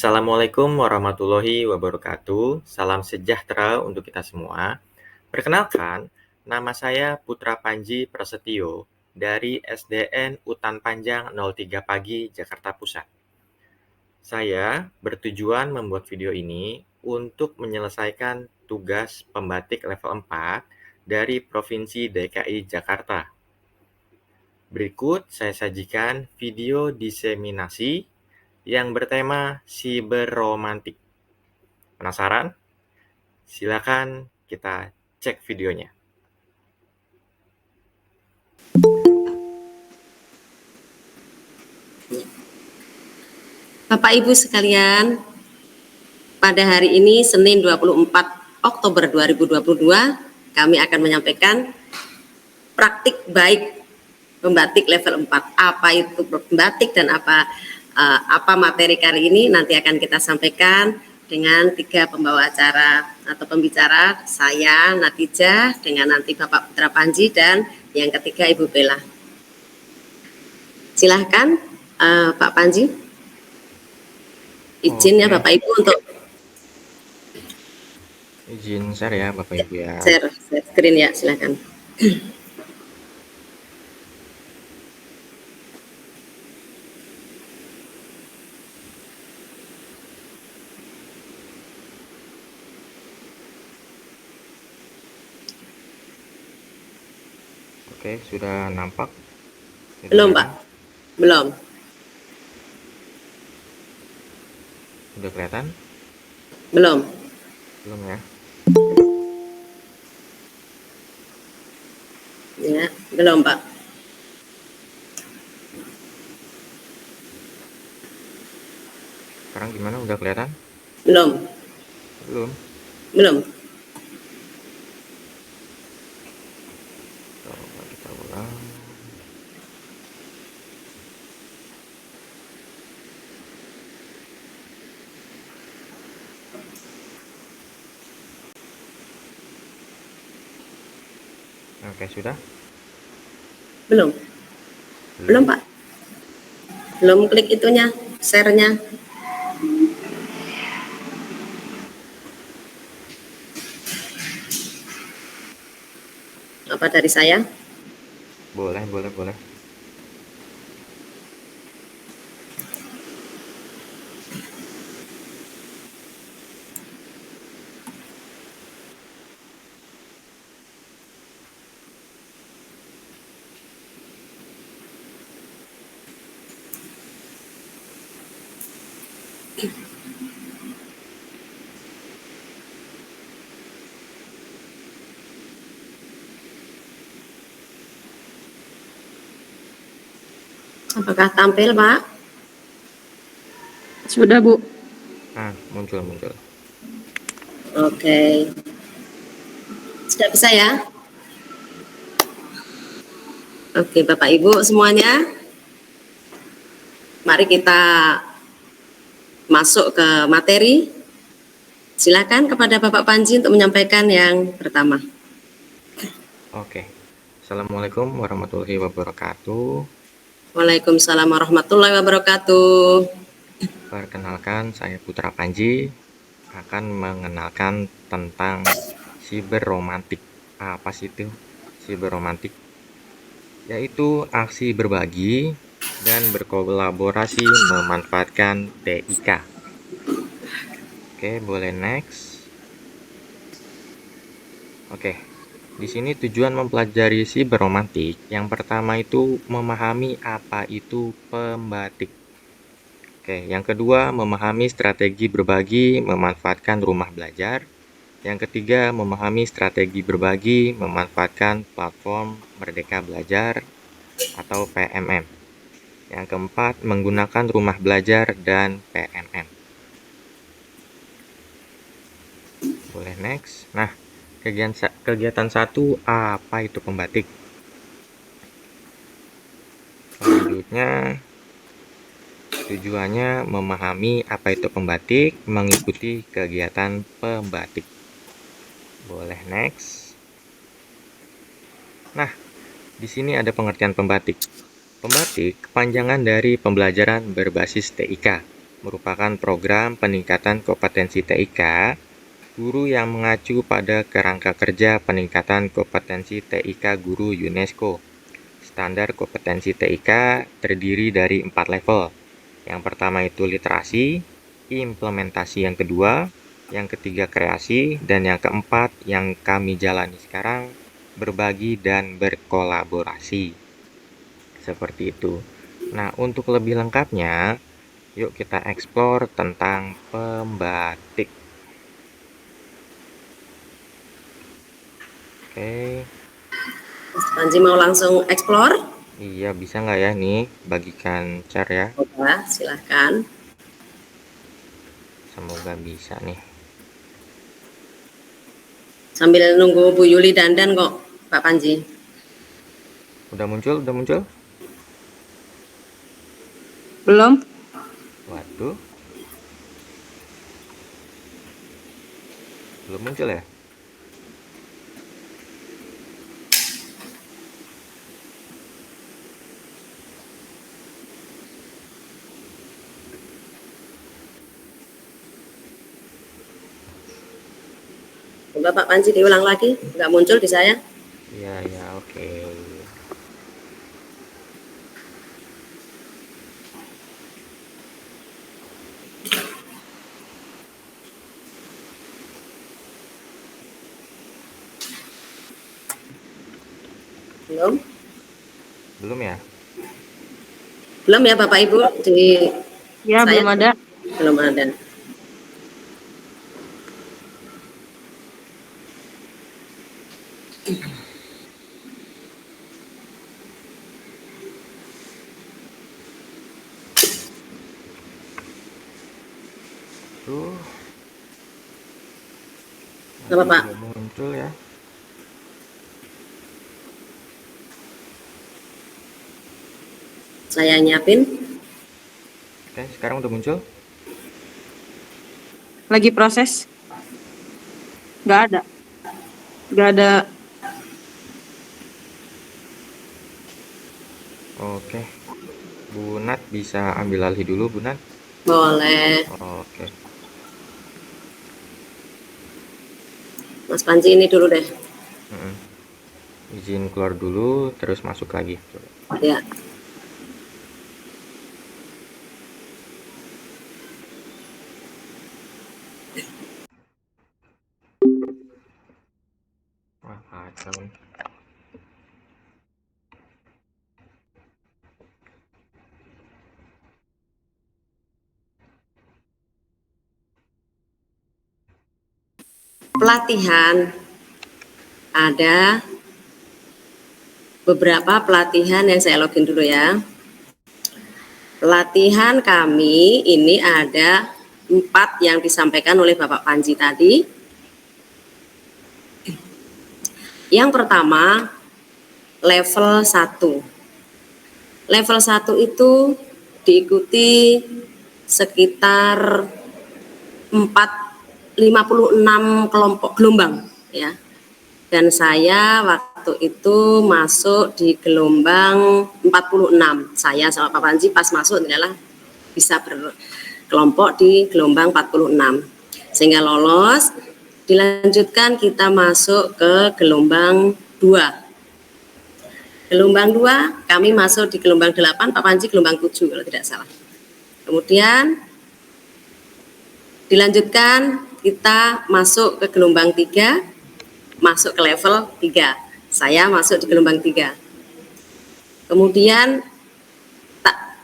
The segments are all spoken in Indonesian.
Assalamualaikum warahmatullahi wabarakatuh. Salam sejahtera untuk kita semua. Perkenalkan, nama saya Putra Panji Prasetyo dari SDN Utan Panjang 03 Pagi, Jakarta Pusat. Saya bertujuan membuat video ini untuk menyelesaikan tugas pembatik level 4 dari Provinsi DKI Jakarta. Berikut saya sajikan video diseminasi yang bertema siberromantik. Penasaran? Silakan kita cek videonya. Bapak Ibu sekalian, pada hari ini Senin 24 Oktober 2022, kami akan menyampaikan praktik baik pembatik level 4. Apa itu pembatik dan apa materi kali ini nanti akan kita sampaikan dengan 3 pembawa acara atau pembicara, saya Natijah, dengan nanti Bapak Putra Panji, dan yang ketiga Ibu Bella. Silahkan Pak Panji. Izin ya Bapak Ibu untuk izin share ya Bapak Ibu ya. Share screen ya, silakan. Oke, sudah nampak? Belum Pak? Belum. Sudah kelihatan? Belum. Belum ya? Ya, belum Pak. Sekarang gimana? Udah kelihatan? Belum. Belum? Belum. Coba kita ulang. Oke, sudah? Belum. Belum Pak. Belum klik itunya, share-nya. Apa dari saya? Boleh. Apakah tampil Pak? Sudah Bu. Muncul. Oke. Sudah bisa ya? Oke Bapak Ibu semuanya, mari kita masuk ke materi. Silakan kepada Bapak Panji untuk menyampaikan yang pertama. Oke. Assalamualaikum warahmatullahi wabarakatuh. Waalaikumsalam warahmatullahi wabarakatuh. Perkenalkan, saya Putra Panji akan mengenalkan tentang siberromantik. Apa sih itu siberromantik? Yaitu aksi berbagi dan berkolaborasi memanfaatkan TIK. Oke, boleh next. Oke. Di sini tujuan mempelajari siberromantik yang pertama itu memahami apa itu pembatik. Oke, yang kedua memahami strategi berbagi memanfaatkan rumah belajar. Yang ketiga memahami strategi berbagi memanfaatkan platform Merdeka Belajar atau PMM. Yang keempat menggunakan rumah belajar dan PMM. Boleh next. Nah, kegiatan 1, apa itu pembatik? Selanjutnya, tujuannya memahami apa itu pembatik, mengikuti kegiatan pembatik. Boleh next. Nah, di sini ada pengertian pembatik. Pembatik kepanjangan dari pembelajaran berbasis TIK. merupakan program peningkatan kompetensi TIK guru yang mengacu pada kerangka kerja peningkatan kompetensi TIK guru UNESCO. Standar kompetensi TIK terdiri dari 4 level. Yang pertama itu literasi, implementasi yang kedua, yang ketiga kreasi, dan yang keempat yang kami jalani sekarang berbagi dan berkolaborasi. Seperti itu. Nah, untuk lebih lengkapnya, yuk kita eksplor tentang pembatik. Oke, Mas Panji mau langsung explore? iya bisa nggak ya nih bagikan share ya? Coba, silahkan. Semoga bisa nih. Sambil nunggu Bu Yuli dandan kok, Pak Panji. Udah muncul, udah muncul? Belum? Waduh, belum muncul ya? Coba Pak Panji diulang lagi, nggak muncul di saya. Iya, iya, oke. Belum? Belum ya? Belum ya Bapak Ibu di Ya, saya belum ada. belum ada. Tuh, Apa masih Pak? belum muncul ya? Saya nyiapin. Oke, sekarang udah muncul? Lagi proses. Nggak ada. Nggak ada. Oke, Bu Nat bisa ambil alih dulu, Bu Nat? Boleh. Oke, Mas Panji ini dulu deh. mm-mm. Izin keluar dulu, terus masuk lagi. Coba. Ya. Wah, kacau nih. Pelatihan ada beberapa pelatihan yang saya login dulu ya. Pelatihan kami ini ada 4 yang disampaikan oleh Bapak Panji tadi. Yang pertama, level 1. Level 1 itu diikuti sekitar 56 kelompok gelombang ya. Dan saya waktu itu masuk di gelombang 46. Saya sama Pak Panji pas masuk adalah bisa berkelompok di gelombang 46. Sehingga lolos, dilanjutkan kita masuk ke gelombang 2. Gelombang 2 kami masuk di gelombang 8, Pak Panji gelombang 7 kalau tidak salah. Kemudian dilanjutkan kita masuk ke gelombang 3, masuk ke level 3. Saya masuk di gelombang 3. Kemudian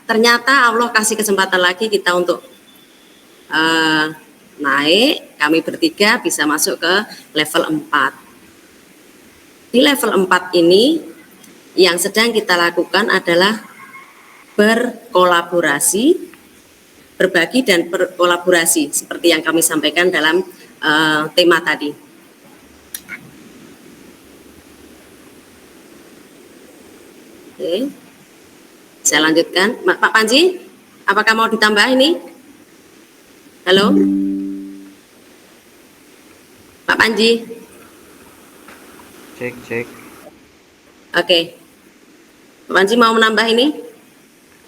ternyata Allah kasih kesempatan lagi kita untuk naik, kami bertiga bisa masuk ke level 4. Di level 4 ini yang sedang kita lakukan adalah berkolaborasi, berbagi dan berkolaborasi seperti yang kami sampaikan dalam tema tadi. Oke. Saya lanjutkan. Pak Panji, apakah mau ditambah ini? Halo? Pak Panji? Cek, cek. Oke. Pak Panji mau menambah ini?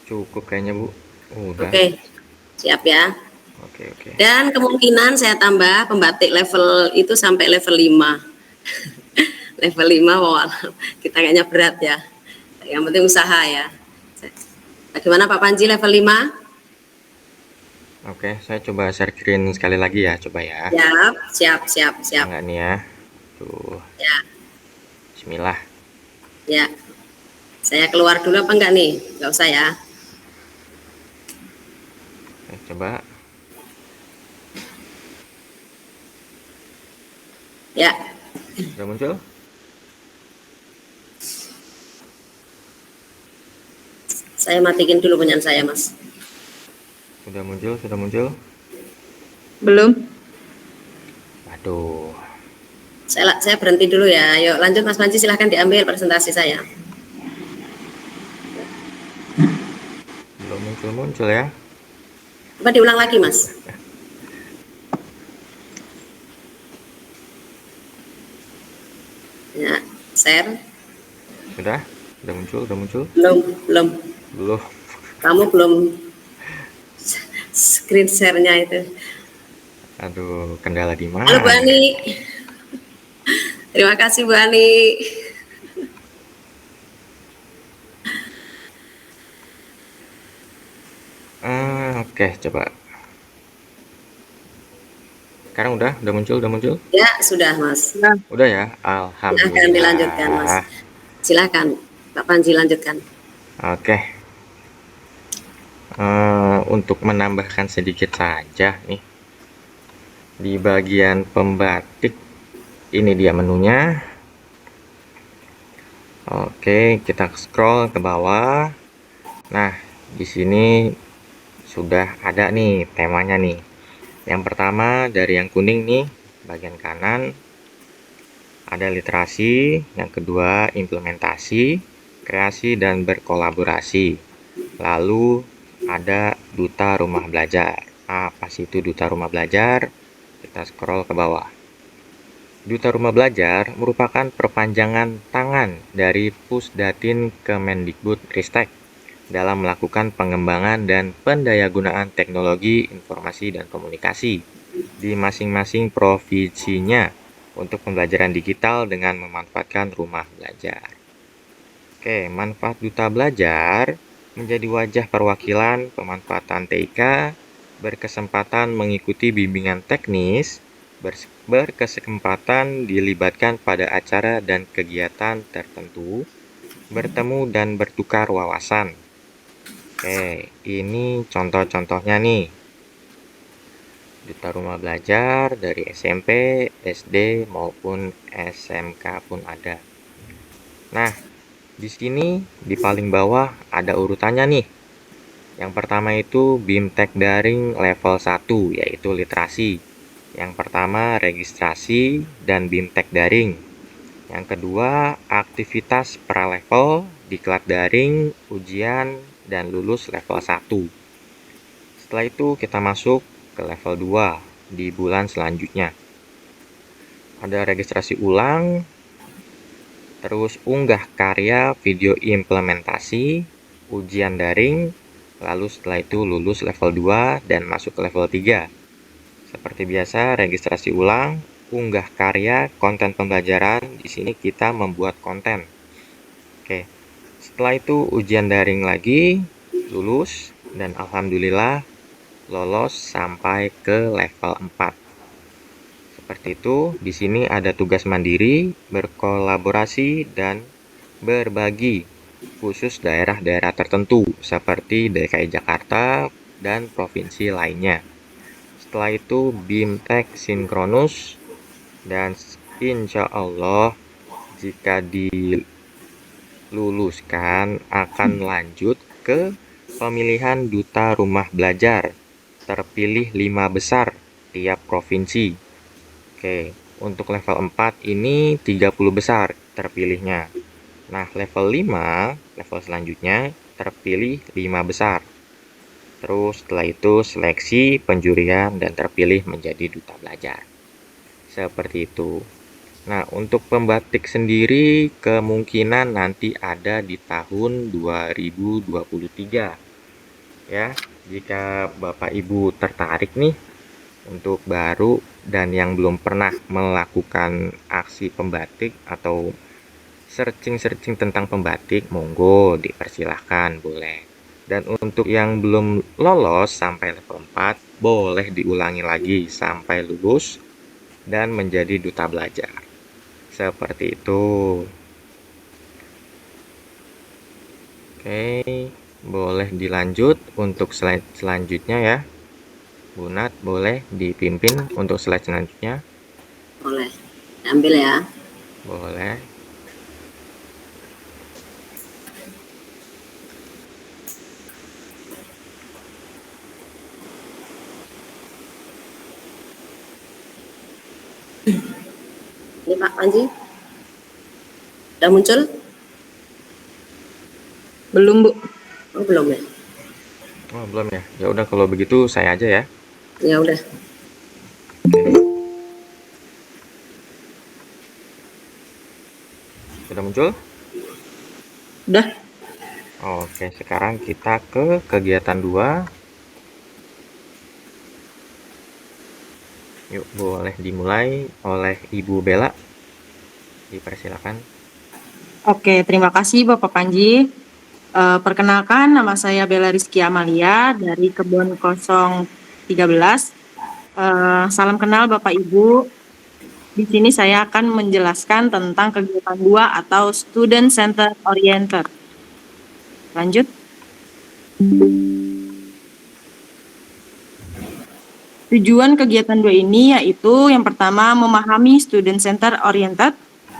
Cukup kayaknya, Bu. Udah. Oke. Siap ya. Oke, oke. Dan kemungkinan saya tambah pembatik level itu sampai level 5. Level 5, wah, kita kayaknya berat ya. Yang penting usaha ya. Bagaimana Pak Panji level 5? Oke, saya coba share screen sekali lagi ya, coba ya. Siap, siap, siap, Ya siap. nggak nih ya? Tuh, Ya, bismillah. ya. Saya keluar dulu apa enggak nih? Enggak usah ya. Oke, coba. Ya, Udah muncul? saya matikan dulu punya saya, Mas. Sudah muncul, sudah muncul. Belum. Aduh, Saya berhenti dulu ya. Yuk lanjut Mas Panji, silahkan diambil presentasi saya. belum muncul-muncul ya. Coba diulang lagi Mas. Ya, share. Sudah? Udah muncul, udah muncul? Belum, belum. Belum. Kamu belum screen share-nya itu. Aduh, kendala di Halo Bu mana? Ani. Terima kasih Bu Ani. Oke, coba. Sekarang udah muncul, udah muncul? Ya, sudah Mas. Nah, Udah ya, Silahkan dilanjutkan Mas. alhamdulillah. Silahkan Pak Panji lanjutkan. Oke, untuk menambahkan sedikit saja nih, di bagian pembatik ini dia menunya. Oke, kita scroll ke bawah. Nah, di sini sudah ada nih temanya nih. Yang pertama dari yang kuning nih, bagian kanan ada literasi, yang kedua implementasi, kreasi dan berkolaborasi. Lalu ada duta rumah belajar. Apa sih itu duta rumah belajar? Kita scroll ke bawah. Duta Rumah Belajar merupakan perpanjangan tangan dari Pusdatin Kemendikbud-Ristek dalam melakukan pengembangan dan pendayagunaan teknologi informasi dan komunikasi di masing-masing provinsinya untuk pembelajaran digital dengan memanfaatkan rumah belajar. Oke, manfaat Duta Belajar menjadi wajah perwakilan pemanfaatan TIK, berkesempatan mengikuti bimbingan teknis, berkesempatan dilibatkan pada acara dan kegiatan tertentu, bertemu dan bertukar wawasan. Oke, ini contoh-contohnya nih. Duta Rumah Belajar dari SMP, SD maupun SMK pun ada. Nah, di sini di paling bawah ada urutannya nih. Yang pertama itu BIMTEK Daring level 1 yaitu literasi. Yang pertama registrasi dan BIMTEK Daring. Yang kedua aktivitas pra-level, diklat daring, ujian, dan lulus level 1. Setelah itu kita masuk ke level 2 di bulan selanjutnya. Ada registrasi ulang, terus unggah karya video implementasi, ujian daring, lalu setelah itu lulus level 2 dan masuk ke level 3. Seperti biasa, registrasi ulang, unggah karya, konten pembelajaran. Di sini kita membuat konten. Oke. Setelah itu ujian daring lagi, lulus dan alhamdulillah lolos sampai ke level 4. Seperti itu, di sini ada tugas mandiri, berkolaborasi dan berbagi khusus daerah-daerah tertentu seperti DKI Jakarta dan provinsi lainnya. Setelah itu BIMTEK sinkronus dan insya Allah jika diluluskan akan lanjut ke pemilihan Duta Rumah Belajar terpilih 5 besar tiap provinsi. Oke, untuk level 4 ini 30 besar terpilihnya. Nah, level 5, level selanjutnya terpilih 5 besar. Terus setelah itu seleksi, penjurian, dan terpilih menjadi duta belajar. Seperti itu. Nah, untuk pembatik sendiri kemungkinan nanti ada di tahun 2023. Ya, Jika Bapak Ibu tertarik nih untuk baru dan yang belum pernah melakukan aksi pembatik atau searching-searching tentang pembatik, monggo dipersilahkan, boleh. Dan untuk yang belum lolos sampai level 4, boleh diulangi lagi sampai lulus dan menjadi duta belajar. Seperti itu. Oke, boleh dilanjut untuk slide selanjutnya ya. Bu Nat, boleh dipimpin untuk slide selanjutnya? Boleh. Ambil ya. Boleh. Ini Pak Panji. Sudah muncul? Belum, Bu. Oh, belum ya? Oh, belum ya? Ya udah kalau begitu saya aja ya. Ya udah. Sudah muncul? Udah. Oke, sekarang kita ke kegiatan 2. Yuk, boleh dimulai oleh Ibu Bella. Dipersilakan. Oke, terima kasih Bapak Panji. Perkenalkan, nama saya Bella Rizky Amalia dari Kebon 013. Salam kenal Bapak Ibu. Di sini saya akan menjelaskan tentang kegiatan 2 atau Student Center Oriented. Lanjut. Tujuan kegiatan 2 ini yaitu yang pertama memahami Student Center Oriented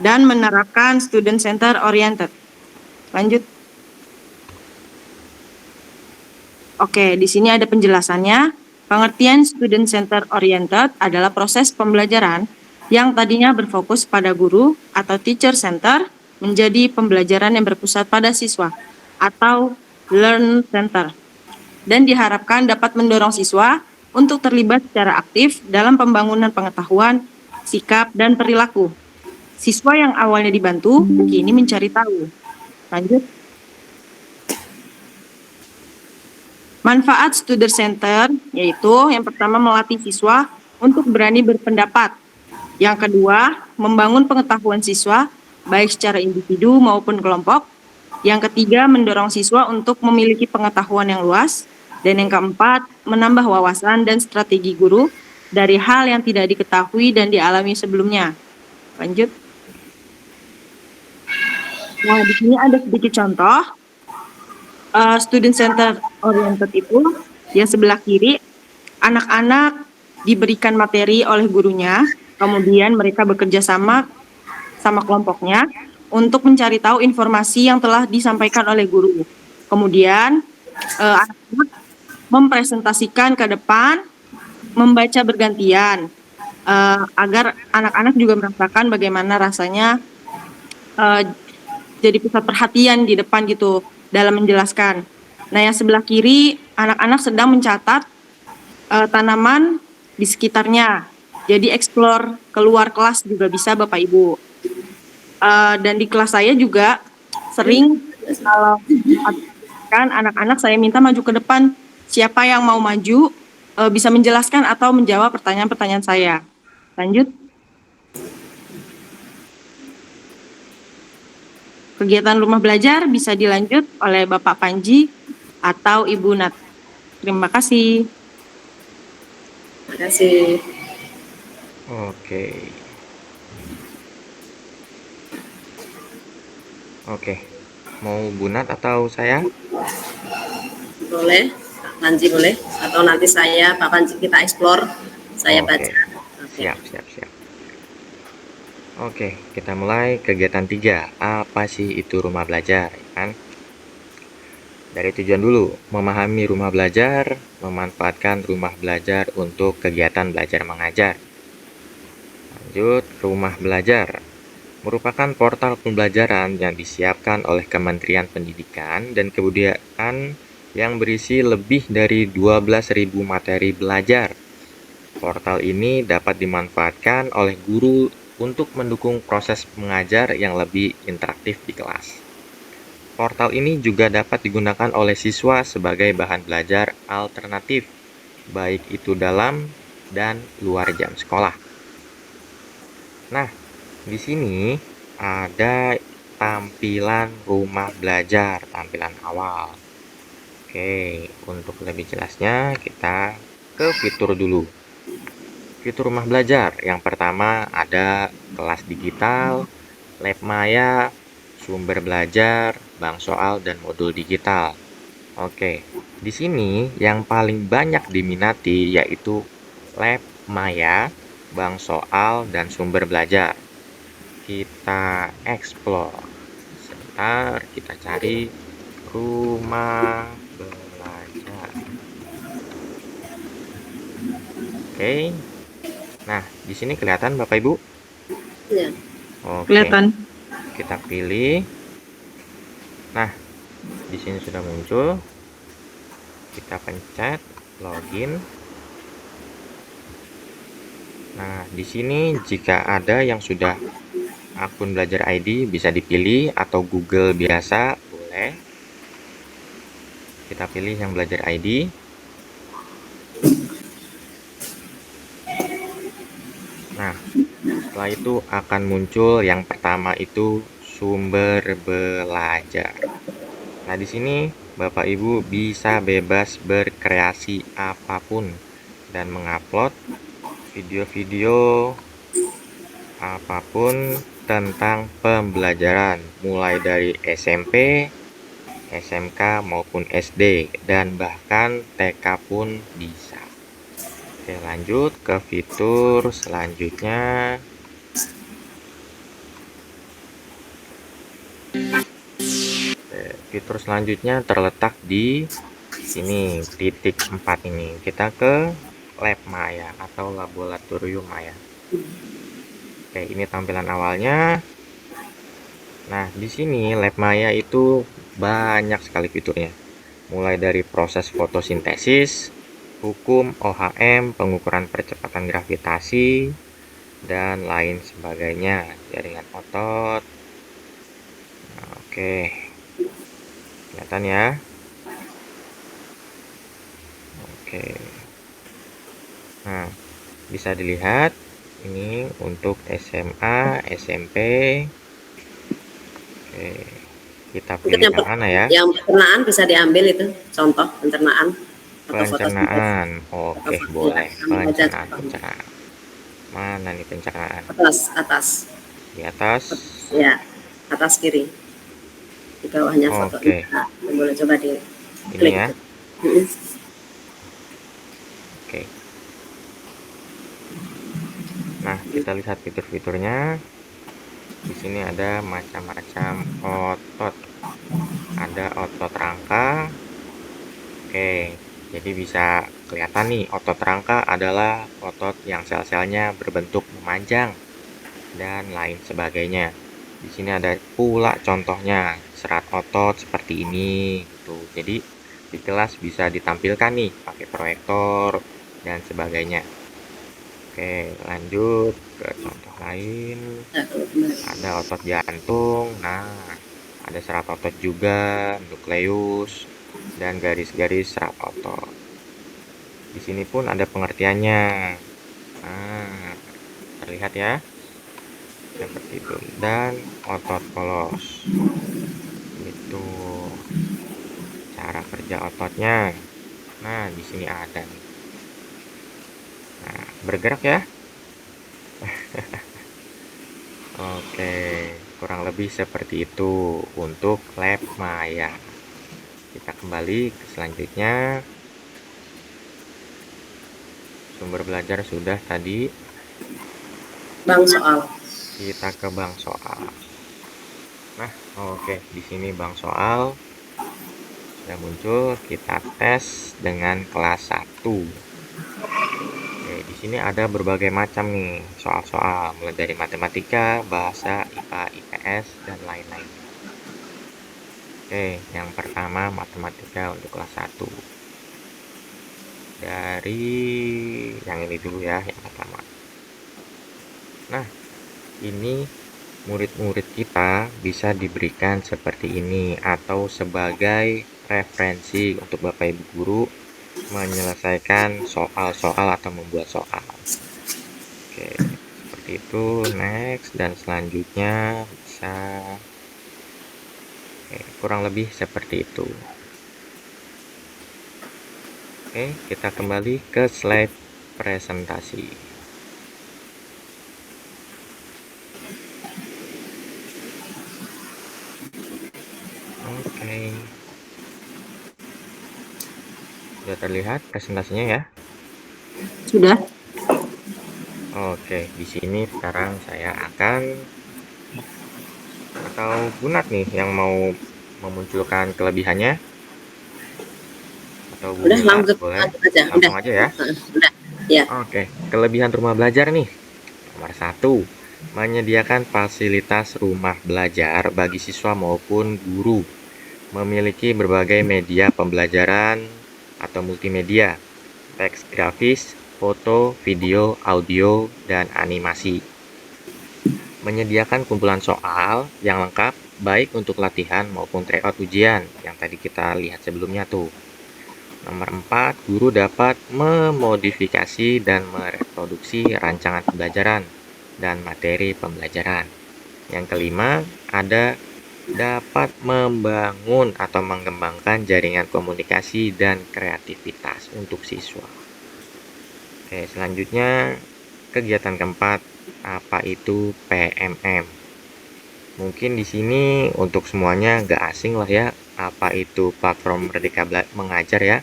dan menerapkan Student Center Oriented. Lanjut. Oke, di sini ada penjelasannya. Pengertian Student Center Oriented adalah proses pembelajaran yang tadinya berfokus pada guru atau teacher center menjadi pembelajaran yang berpusat pada siswa atau learn center dan diharapkan dapat mendorong siswa untuk terlibat secara aktif dalam pembangunan pengetahuan, sikap, dan perilaku. Siswa yang awalnya dibantu kini mencari tahu. Lanjut. Manfaat student center yaitu yang pertama melatih siswa untuk berani berpendapat. Yang kedua, membangun pengetahuan siswa baik secara individu maupun kelompok. Yang ketiga, mendorong siswa untuk memiliki pengetahuan yang luas. Dan yang keempat, menambah wawasan dan strategi guru dari hal yang tidak diketahui dan dialami sebelumnya. Lanjut. Nah, di sini ada sedikit contoh. Student Center Oriented itu yang sebelah kiri, anak-anak diberikan materi oleh gurunya, kemudian mereka bekerja sama kelompoknya untuk mencari tahu informasi yang telah disampaikan oleh guru. Kemudian anak-anak mempresentasikan ke depan, membaca bergantian, agar anak-anak juga merasakan bagaimana rasanya jadi pusat perhatian di depan gitu dalam menjelaskan. Nah, yang sebelah kiri, anak-anak sedang mencatat tanaman di sekitarnya. Jadi explore keluar kelas juga bisa Bapak Ibu. Dan di kelas saya juga sering kalau kan anak-anak saya minta maju ke depan. Siapa yang mau maju bisa menjelaskan atau menjawab pertanyaan-pertanyaan saya. Lanjut. Kegiatan rumah belajar bisa dilanjut oleh Bapak Panji atau Ibu Nat. Terima kasih. Terima kasih. Oke. Mau Bu Nat atau saya? Boleh, Pak Panji boleh. Atau nanti saya, Pak Panji kita explore. Saya baca. Oke. Siap. Oke, kita mulai kegiatan 3. Apa sih itu rumah belajar, kan? Dari tujuan dulu, memahami rumah belajar, memanfaatkan rumah belajar untuk kegiatan belajar mengajar. Lanjut, rumah belajar merupakan portal pembelajaran yang disiapkan oleh Kementerian Pendidikan dan Kebudayaan yang berisi lebih dari 12.000 materi belajar. Portal ini dapat dimanfaatkan oleh guru untuk mendukung proses mengajar yang lebih interaktif di kelas. Portal ini juga dapat digunakan oleh siswa sebagai bahan belajar alternatif, baik itu dalam dan luar jam sekolah. Nah, di sini ada tampilan rumah belajar, tampilan awal. Oke, untuk lebih jelasnya kita ke fitur dulu. Fitur rumah belajar, yang pertama ada kelas digital, lab maya, sumber belajar, bank soal, dan modul digital. Oke, di sini yang paling banyak diminati yaitu lab maya, bank soal, dan sumber belajar. Kita explore. Sebentar, kita cari rumah belajar. Oke. Nah, di sini kelihatan Bapak Ibu? Ya. Oke. Kelihatan. Kita pilih. Nah, di sini sudah muncul. Kita pencet login. Nah, di sini jika ada yang sudah akun belajar ID bisa dipilih atau Google biasa boleh. Kita pilih yang belajar ID. Nah, setelah itu akan muncul yang pertama itu sumber belajar. Nah, di sini Bapak Ibu bisa bebas berkreasi apapun dan mengupload video-video apapun tentang pembelajaran mulai dari SMP, SMK maupun SD dan bahkan TK pun bisa. Oke, lanjut ke fitur selanjutnya. Fitur selanjutnya terletak di sini, titik 4 ini. Kita ke lab maya atau laboratorium maya. Oke, ini tampilan awalnya. Nah, di sini lab maya itu banyak sekali fiturnya. Mulai dari proses fotosintesis, hukum OHM, pengukuran percepatan gravitasi, dan lain sebagainya. Jaringan otot. Nah, oke. Kelihatan ya? Oke. Nah, bisa dilihat ini untuk SMA, SMP. Oke. Kita Mungkin pilih yang mana ya? yang pencernaan bisa diambil itu contoh pencernaan atau fotosintesis. Pencernaan. Oke, boleh. Pencernaan. Mana nih pencernaan? Atas. Di atas. Ya, atas kiri. Di bawahnya foto. Oke. Nah, boleh coba di Ini klik. ya. Oke. Nah, kita lihat fitur-fiturnya. Di sini ada macam-macam otot. Ada otot rangka. Oke, jadi bisa kelihatan nih, otot rangka adalah otot yang sel-selnya berbentuk memanjang dan lain sebagainya. Di sini ada pula contohnya serat otot seperti ini gitu. Jadi di kelas bisa ditampilkan nih pakai proyektor dan sebagainya. Oke, lanjut ke contoh lain. Ada otot jantung. Nah, ada serat otot juga, nukleus, dan garis-garis serat otot. Di sini pun ada pengertiannya. Nah, terlihat ya. Seperti itu. Dan otot polos. Itu cara kerja ototnya. Nah, di sini ada nih. Nah, bergerak ya. Oke, kurang lebih seperti itu untuk lab maya. Kita kembali ke selanjutnya. Sumber belajar sudah tadi. Bang soal. Kita ke bank soal. Nah, oke, di sini bank soal sudah muncul. Kita tes dengan kelas 1. Oke, di sini ada berbagai macam nih soal-soal, mulai dari matematika, bahasa, IPA, IPS, dan lain-lain. Oke, yang pertama matematika untuk kelas 1. Dari yang ini dulu ya, yang pertama. Nah, ini murid-murid kita bisa diberikan seperti ini atau sebagai referensi untuk Bapak Ibu guru menyelesaikan soal-soal atau membuat soal. Oke, seperti itu. Next, dan selanjutnya bisa kurang lebih seperti itu. Oke, kita kembali ke slide presentasi. Oke. Sudah terlihat presentasinya ya? Sudah. Oke, di sini sekarang saya akan, atau Bunat nih yang mau memunculkan kelebihannya, atau Bu Udah Mila, langsung boleh aja, udah. langsung aja ya. Udah. Ya. Oke, kelebihan rumah belajar nih. Nomor 1, menyediakan fasilitas rumah belajar bagi siswa maupun guru. Memiliki berbagai media pembelajaran atau multimedia, teks grafis, foto, video, audio, dan animasi. Menyediakan kumpulan soal yang lengkap baik untuk latihan maupun tryout ujian yang tadi kita lihat sebelumnya tuh. Nomor 4, guru dapat memodifikasi dan mereproduksi rancangan pembelajaran dan materi pembelajaran. Yang kelima, dapat membangun atau mengembangkan jaringan komunikasi dan kreativitas untuk siswa. Oke, selanjutnya kegiatan keempat, apa itu PMM? Mungkin di sini untuk semuanya nggak asing lah ya, apa itu platform Merdeka Mengajar ya.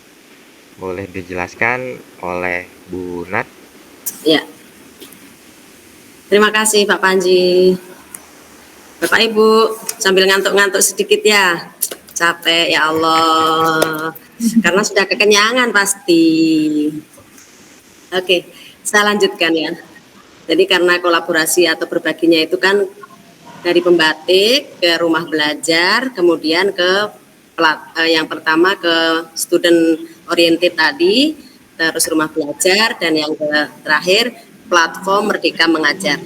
Boleh dijelaskan oleh Bu Nat? Ya. Terima kasih Pak Panji. Bapak Ibu, sambil ngantuk-ngantuk sedikit ya. Capek ya Allah. Karena sudah kekenyangan pasti. Oke, saya lanjutkan ya. Jadi karena kolaborasi atau berbaginya itu kan dari pembatik ke rumah belajar, kemudian ke yang pertama ke student oriented tadi, terus rumah belajar, dan yang terakhir platform Merdeka Mengajar.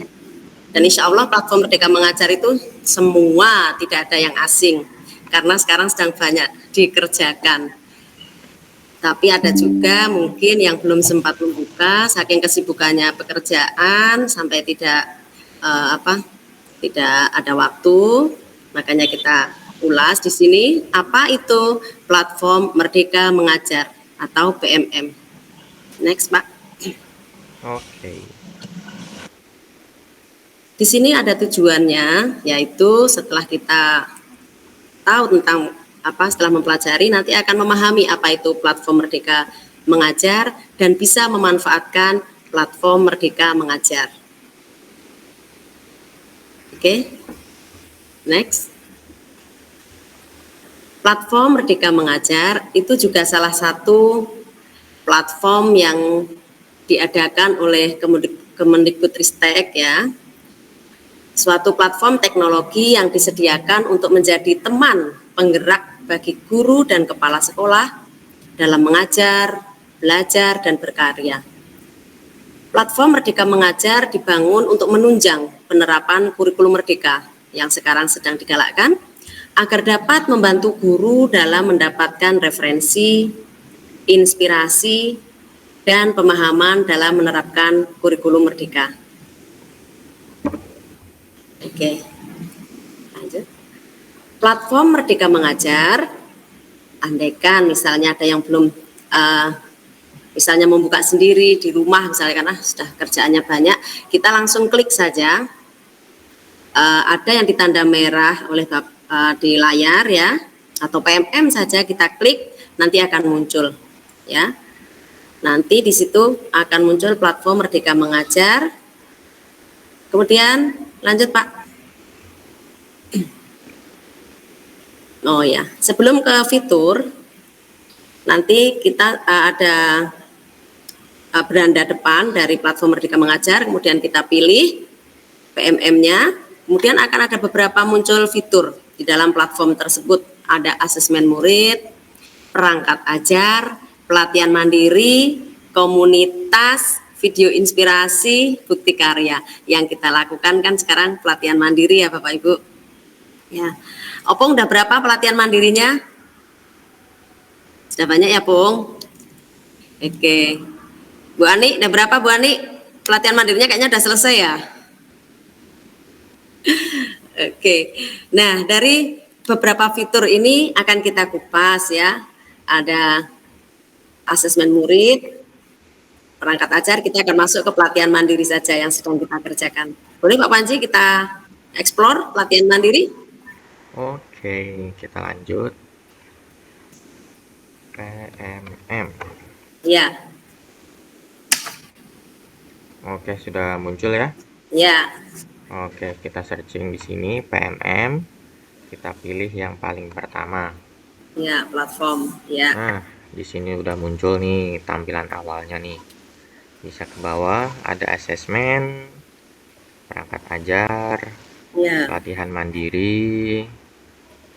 Dan insya Allah platform Merdeka Mengajar itu semua tidak ada yang asing, karena sekarang sedang banyak dikerjakan. Tapi ada juga mungkin yang belum sempat membuka, saking kesibukannya pekerjaan sampai tidak ada waktu, makanya kita ulas di sini apa itu platform Merdeka Mengajar atau PMM. Next, Pak. Oke. Di sini ada tujuannya, yaitu setelah kita tahu tentang setelah mempelajari nanti akan memahami apa itu platform Merdeka Mengajar dan bisa memanfaatkan platform Merdeka Mengajar. Oke. Next. Platform Merdeka Mengajar itu juga salah satu platform yang diadakan oleh Kemendikbudristek ya. Suatu platform teknologi yang disediakan untuk menjadi teman penggerak bagi guru dan kepala sekolah dalam mengajar, belajar, dan berkarya. Platform Merdeka Mengajar dibangun untuk menunjang penerapan kurikulum Merdeka yang sekarang sedang digalakkan agar dapat membantu guru dalam mendapatkan referensi, inspirasi, dan pemahaman dalam menerapkan kurikulum Merdeka. Oke, lanjut. Platform Merdeka Mengajar, andaikan misalnya ada yang belum misalnya membuka sendiri di rumah misalnya karena sudah kerjaannya banyak, kita langsung klik saja. Ada yang ditanda merah oleh di layar ya, atau PMM saja kita klik, nanti akan muncul ya. Nanti di situ akan muncul platform Merdeka Mengajar. Kemudian lanjut Pak. Oh ya, sebelum ke fitur, nanti kita ada beranda depan dari platform Merdeka Mengajar, kemudian kita pilih PMM-nya, kemudian akan ada beberapa muncul fitur di dalam platform tersebut. Ada asesmen murid, perangkat ajar, pelatihan mandiri, komunitas, video inspirasi bukti karya. Yang kita lakukan kan sekarang pelatihan mandiri ya Bapak Ibu. Ya, Opung udah berapa pelatihan mandirinya? Sudah banyak ya, Pung? Oke. Bu Ani, udah berapa Bu Ani? Pelatihan mandirinya kayaknya udah selesai ya? Oke. Nah, dari beberapa fitur ini akan kita kupas ya. Ada asesmen murid, perangkat ajar, kita akan masuk ke pelatihan mandiri saja yang sedang kita kerjakan. Boleh Pak Panji kita explore pelatihan mandiri? Oke, kita lanjut. PMM. Ya, Oke, sudah muncul ya. ya, Oke, kita searching di sini PMM. Kita pilih yang paling pertama. ya, platform, ya, Nah, di sini udah muncul nih tampilan awalnya nih. Bisa ke bawah ada asesmen, perangkat ajar, ya. pelatihan mandiri,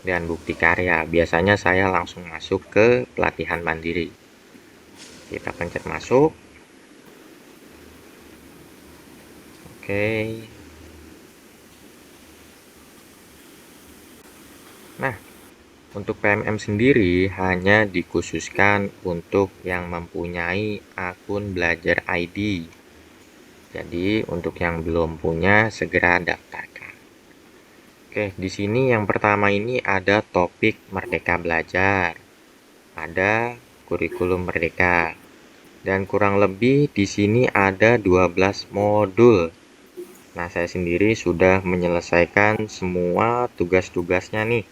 dan bukti karya. Biasanya saya langsung masuk ke pelatihan mandiri. Kita pencet masuk. Oke. Nah, untuk PMM sendiri hanya dikhususkan untuk yang mempunyai akun belajar ID. Jadi, untuk yang belum punya segera daftarkan. Oke, di sini yang pertama ini ada topik Merdeka Belajar. Ada kurikulum Merdeka. Dan kurang lebih di sini ada 12 modul. Nah, saya sendiri sudah menyelesaikan semua tugas-tugasnya nih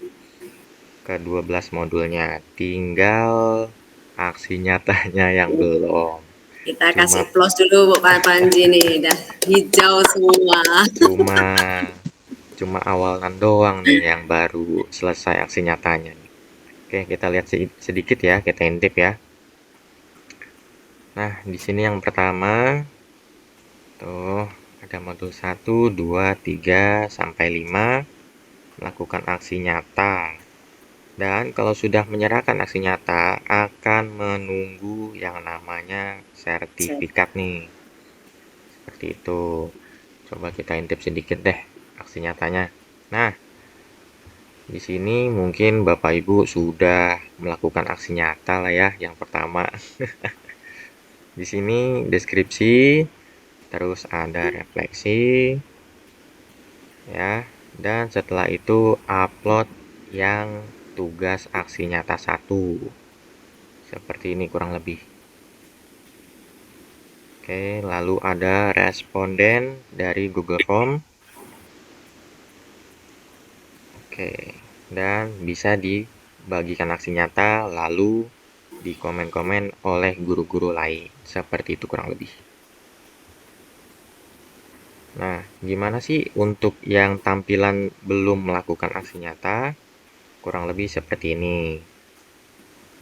ke 12 modulnya. Tinggal aksi nyatanya yang belum. Kita Cuma kasih plus dulu Pak Panji nih, udah hijau semua. cuma cuma awalan doang nih yang baru selesai aksi nyatanya. Oke, kita lihat sedikit ya, kita intip ya. Nah, di sini yang pertama tuh ada modul 1, 2, 3 sampai 5 melakukan aksi nyata. Dan kalau sudah menyerahkan aksi nyata akan menunggu yang namanya sertifikat nih. Seperti itu. Coba kita intip sedikit deh aksi nyatanya. Nah, di sini mungkin Bapak Ibu sudah melakukan aksi nyata lah ya yang pertama. Di sini deskripsi, terus ada refleksi, ya, dan setelah itu upload yang tugas aksi nyata 1. Seperti ini kurang lebih. Oke, lalu ada responden dari Google Form. Oke, dan bisa dibagikan aksi nyata lalu di komen-komen oleh guru-guru lain. Seperti itu kurang lebih. Nah, gimana sih untuk yang tampilan belum melakukan aksi nyata? Kurang lebih seperti ini.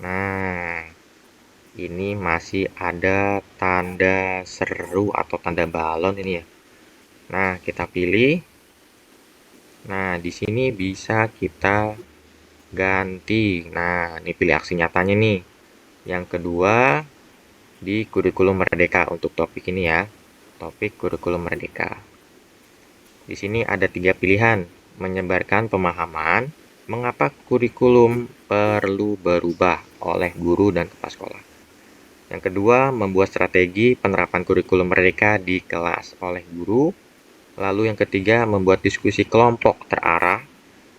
Nah, ini masih ada tanda seru atau tanda balon ini ya. Nah, kita pilih. Nah, di sini bisa kita ganti. Nah, ini pilih aksi nyatanya nih. Yang kedua, di kurikulum Merdeka untuk topik ini ya. Topik kurikulum Merdeka. Di sini ada 3 pilihan. Menyebarkan pemahaman, mengapa kurikulum perlu berubah oleh guru dan kepala sekolah. Yang kedua, membuat strategi penerapan kurikulum Merdeka di kelas oleh guru. Lalu yang ketiga, membuat diskusi kelompok terarah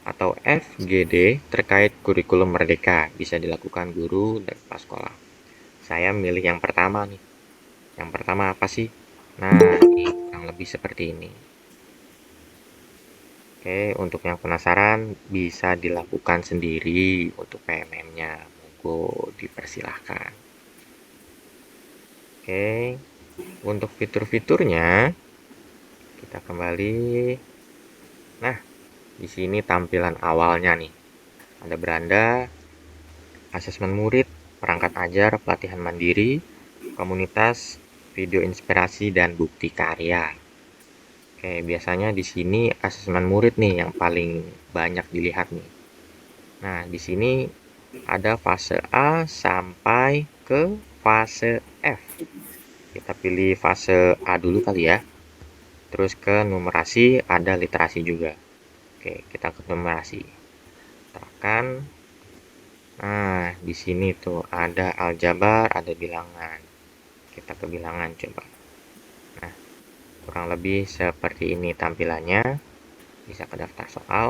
atau FGD terkait kurikulum Merdeka. Bisa dilakukan guru dan kepala sekolah. Saya milih yang pertama nih. Yang pertama apa sih? Nah, ini kurang lebih seperti ini. Oke, untuk yang penasaran bisa dilakukan sendiri untuk PMM-nya. Monggo dipersilahkan. Oke, untuk fitur-fiturnya kita kembali. Nah, di sini tampilan awalnya nih. Ada beranda, asesmen murid, perangkat ajar, pelatihan mandiri, komunitas, video inspirasi, dan bukti karya. Oke, biasanya di sini asesmen murid nih yang paling banyak dilihat nih. Nah, di sini ada fase A sampai ke fase F. Kita pilih fase A dulu kali ya. Terus ke numerasi, ada literasi juga. Oke, kita ke numerasi. Tekan. Nah, di sini tuh ada aljabar, ada bilangan. Kita ke bilangan coba. Nah, kurang lebih seperti ini tampilannya. Bisa ke daftar soal.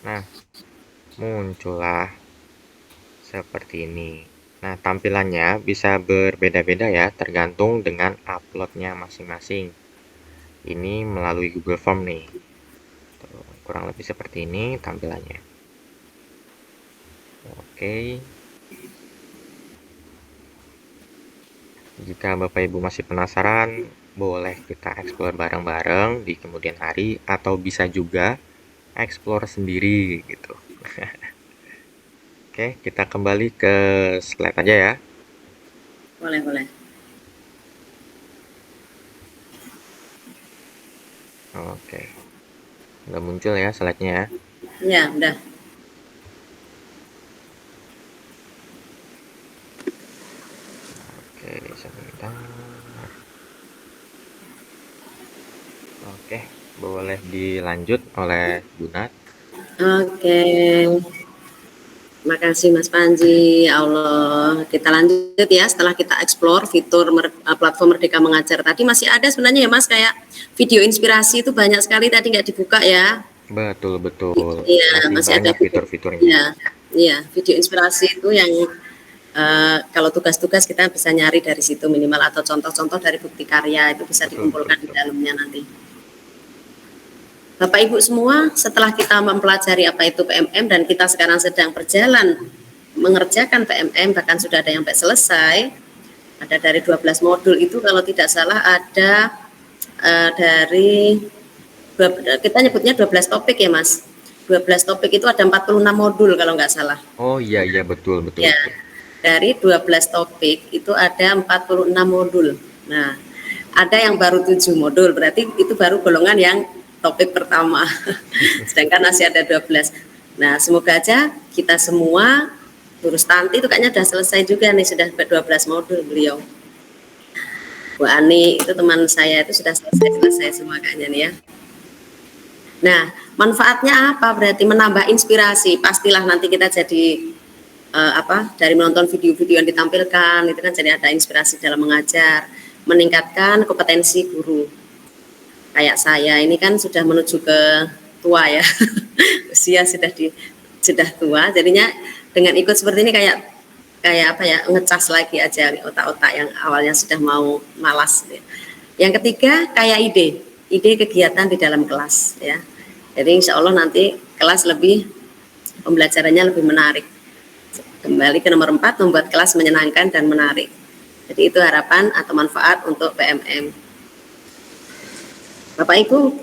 Nah, muncullah seperti ini. Nah, tampilannya bisa berbeda-beda ya, tergantung dengan uploadnya masing-masing. Ini melalui Google Form nih. Tuh, kurang lebih seperti ini tampilannya. Oke. Jika Bapak Ibu masih penasaran, boleh kita explore bareng-bareng di kemudian hari, atau bisa juga explore sendiri gitu. Oke, kita kembali ke slide aja ya. Boleh. Oke. Udah muncul ya slide-nya ya. Ya, udah. Oke, sebentar. Oke, boleh dilanjut oleh Bunat. Oke. Makasih Mas Panji, ya Allah. Kita lanjut ya setelah kita explore fitur platform Merdeka Mengajar. Tadi masih ada sebenarnya ya Mas, kayak video inspirasi itu banyak sekali tadi nggak dibuka ya. Betul. Iya, Masih masih ada banyak video. fitur-fiturnya. Iya, video inspirasi itu yang kalau tugas-tugas kita bisa nyari dari situ minimal, atau contoh-contoh dari bukti karya itu bisa dikumpulkan di dalamnya nanti. Bapak Ibu semua, setelah kita mempelajari apa itu PMM dan kita sekarang sedang berjalan mengerjakan PMM, bahkan sudah ada yang sampai selesai, ada dari 12 modul itu kalau tidak salah ada dari kita nyebutnya 12 topik ya Mas. 12 topik itu ada 46 modul kalau nggak salah. Oh iya betul. Ya, dari 12 topik itu ada 46 modul. Nah, ada yang baru 7 modul, berarti itu baru golongan yang topik pertama. Sedangkan masih ada 12. Nah, semoga aja kita semua, Bu Rustanti itu kayaknya sudah selesai juga nih, sudah 12 modul beliau. Bu Ani itu teman saya itu sudah selesai semua kayaknya nih ya. Nah, manfaatnya apa? Berarti menambah inspirasi. Pastilah nanti kita jadi dari menonton video-video yang ditampilkan itu kan jadi ada inspirasi dalam mengajar, meningkatkan kompetensi guru. Kayak saya ini kan sudah menuju ke tua ya, usia sudah tua, jadinya dengan ikut seperti ini kayak apa ya, ngecas lagi aja otak-otak yang awalnya sudah mau malas. Ya. Yang ketiga kayak ide kegiatan di dalam kelas ya. Jadi insya Allah nanti kelas pembelajarannya lebih menarik. Kembali ke nomor 4, membuat kelas menyenangkan dan menarik. Jadi itu harapan atau manfaat untuk PMM. Bapak Ibu,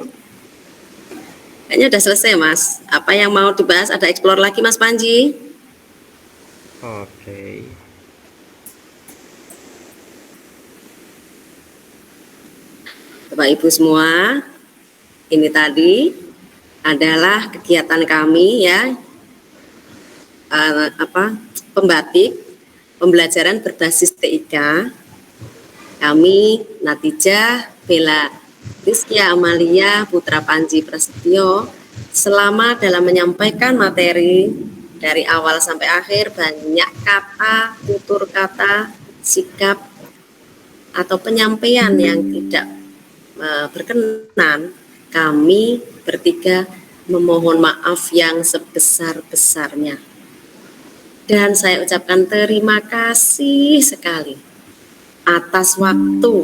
kayaknya udah selesai Mas. Apa yang mau dibahas, ada explore lagi Mas Panji? Oke. Bapak Ibu semua, ini tadi adalah kegiatan kami ya, pembatik, pembelajaran berbasis TIK. Kami Natijah Bella Rizkia Amalia Putra Panji Prasetyo selama dalam menyampaikan materi dari awal sampai akhir banyak kata, tutur kata, sikap atau penyampaian yang tidak berkenan, kami bertiga memohon maaf yang sebesar-besarnya. Dan saya ucapkan terima kasih sekali atas waktu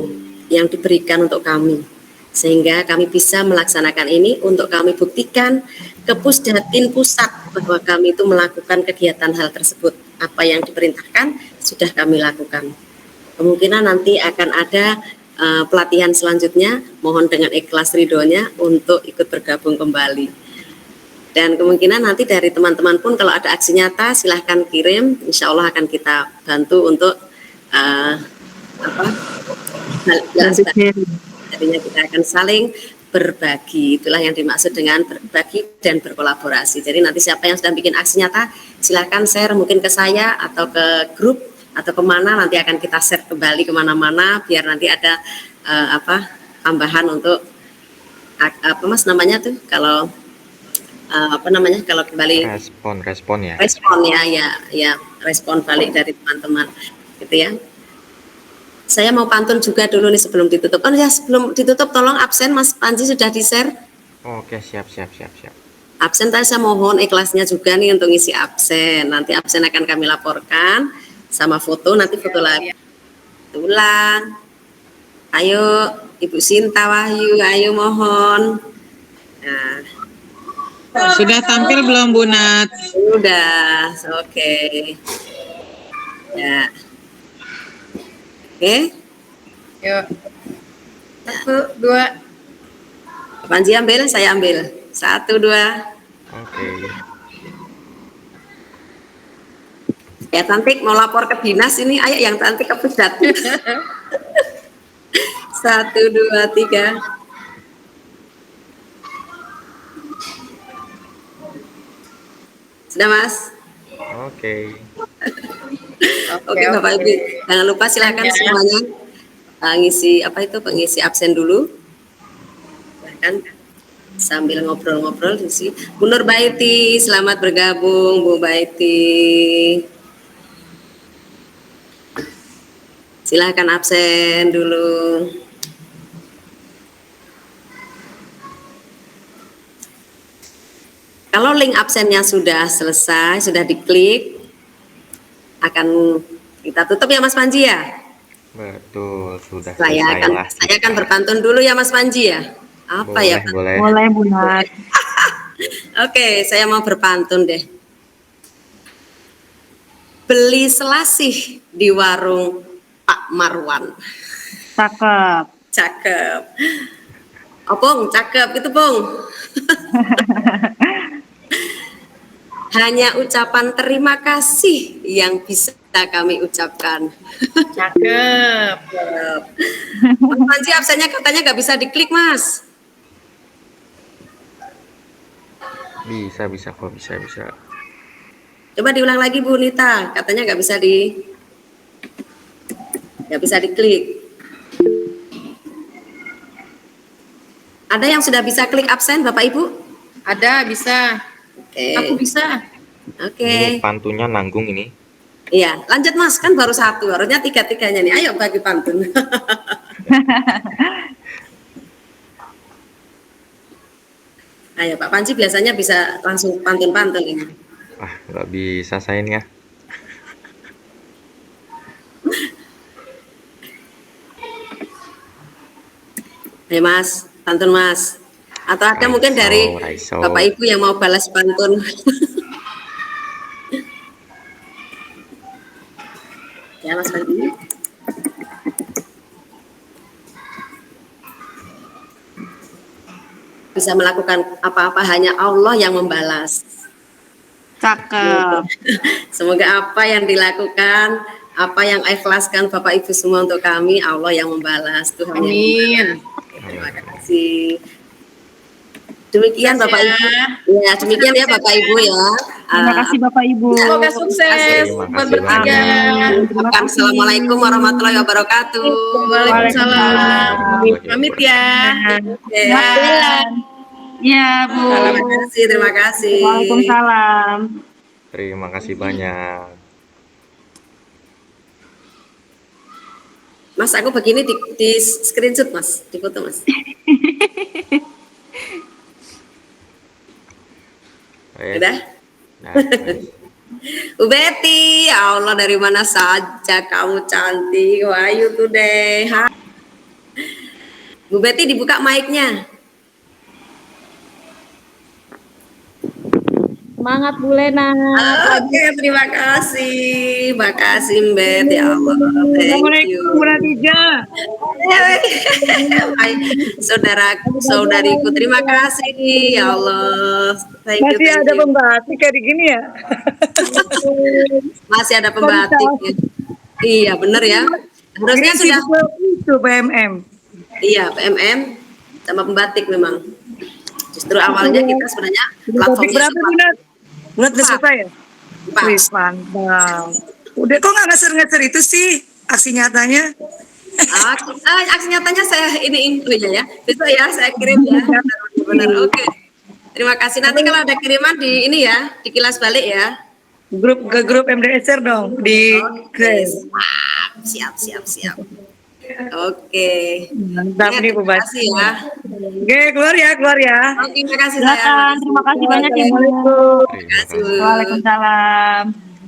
yang diberikan untuk kami, sehingga kami bisa melaksanakan ini untuk kami buktikan ke Pusdatin Pusat bahwa kami itu melakukan kegiatan hal tersebut. Apa yang diperintahkan sudah kami lakukan. Kemungkinan nanti akan ada pelatihan selanjutnya, mohon dengan ikhlas ridhonya untuk ikut bergabung kembali. Dan kemungkinan nanti dari teman-teman pun kalau ada aksi nyata silahkan kirim, insya Allah akan kita bantu untuk jadinya kita akan saling berbagi. Itulah yang dimaksud dengan berbagi dan berkolaborasi. Jadi nanti siapa yang sedang bikin aksi nyata silahkan share mungkin ke saya atau ke grup atau kemana nanti akan kita share kembali kemana-mana biar nanti ada tambahan untuk apa Mas namanya tuh kalau kalau kembali respon ya. respon ya respon balik dari teman-teman gitu ya. Saya mau pantun juga dulu nih sebelum ditutup. Oh ya, sebelum ditutup tolong absen Mas Panji sudah di-share. Oke, siap. Absen tadi saya mohon ikhlasnya juga nih untuk ngisi absen. Nanti absen akan kami laporkan sama foto, nanti foto lagi. Ulang. Ayo Ibu Sinta Wahyu, ayo mohon. Nah, sudah tampil belum Bu Nat? sudah, oke. Ya. Oke. Yuk. 1, 2. Panji ambil, saya ambil. 1, 2. Oke. Ya cantik mau lapor ke dinas ini, ayo yang cantik ke pusat. 1, 2, 3. Sudah Mas? Oke. Oke Bapak Ibu, jangan lupa silakan semuanya ngisi pengisi absen dulu. Silakan sambil ngobrol-ngobrol di sini. Bu Nur Baiti, selamat bergabung Bu Baiti. Silakan absen dulu. Kalau link absennya sudah selesai, sudah diklik, akan kita tutup ya Mas Panji ya. Betul, sudah Saya akan berpantun dulu ya Mas Panji ya. Apa ya? Boleh. Boleh Bu Nat. Oke, saya mau berpantun deh. Beli selasih di warung Pak Marwan. Cakep. Cakep. Oh, Bung, cakep itu, Bung. Hanya ucapan terima kasih yang bisa kami ucapkan. Cakep. Mas Panji absennya katanya nggak bisa diklik, Mas. Bisa kok. Coba diulang lagi Bu Nita, katanya nggak bisa diklik. Ada yang sudah bisa klik absen Bapak Ibu? Ada, bisa. Oke. Aku bisa. Oke. Ini pantunnya nanggung ini. Iya, lanjut Mas, kan baru 1, harusnya 3-3-nya nih. Ayo bagi pantun. Ayo Pak Panji biasanya bisa langsung pantun-pantun ini. Nggak bisa saya ini ya. Ayo Mas, pantun Mas. Atau ada mungkin dari Raiso. Bapak Ibu yang mau balas pantun. Ya Mas Panji. Bisa melakukan apa-apa hanya Allah yang membalas. Cakep. Semoga apa yang dilakukan, apa yang ikhlaskan Bapak Ibu semua untuk kami, Allah yang membalas. Tuhan yang Amin. membalas. Terima kasih. Demikian Bapak Ibu. Ya, demikian ya Bapak Ibu ya. Terima kasih Bapak Ibu. Semoga sukses Terima buat kasih bertiga. banyak. Assalamualaikum warahmatullahi wabarakatuh. Waalaikumsalam. Pamit ya. Ya. Ya Bu. Terima kasih. Waalaikumsalam. Terima kasih banyak. Mas, aku begini di screenshot Mas, di foto Mas. Udah? Nah, Bu Betty, ya Allah dari mana saja kamu cantik, Wahyu today. Hai. Bu Betty dibuka mic-nya. Semangat Bu Lena. Oke, terima kasih. Makasih Mbak, ya Allah. Thank you. Hai, saudariku, terima kasih. Ya Allah. Thank you, thank you. pembatik kayak gini ya? Masih ada pembatik. Iya, benar ya. Harusnya sudah. Itu PMM. Iya, PMM sama pembatik memang. Justru awalnya kita sebenarnya platformnya Berapa Bunat? Bunat udah selesai ya? Pak. Wih, mantap. Udah kok nggak ngeser-ngeser itu sih aksi nyatanya? Aksi nyatanya saya ini ya. Besok ya saya kirim ya. Benar. Oke. Terima kasih. Nanti kalau ada kiriman di ini ya, dikilas balik ya. Grup MDSR dong di Grace. Siap. Oke. Mantap nih Bu Terima Bas. kasih ya. Oke, keluar ya. Oke, terima kasih Silakan, terima kasih banyak Ibu. Assalamualaikum. Terima kasih. Waalaikumsalam.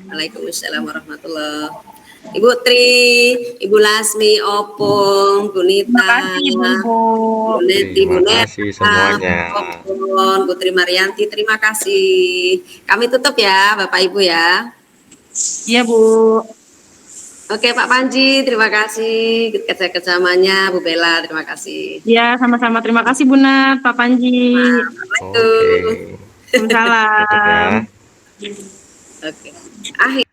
Waalaikumsalam warahmatullahi. Ibu Tri, Ibu Lasmi, Opung, Bu Nita, Terima kasih Ibu. Bu Neti, Bu Terima Neta, kasih semuanya. Bu Opung, Bu Tri Marianti, terima kasih. Kami tutup ya, Bapak Ibu ya. Iya Bu. Oke, Pak Panji, terima kasih. Kerjasamanya, Bu Bella, terima kasih. Iya, sama-sama. Terima kasih Bu Nat, Pak Panji. Oke. Waalaikumsalam. Tutup ya. Oke. Akhir.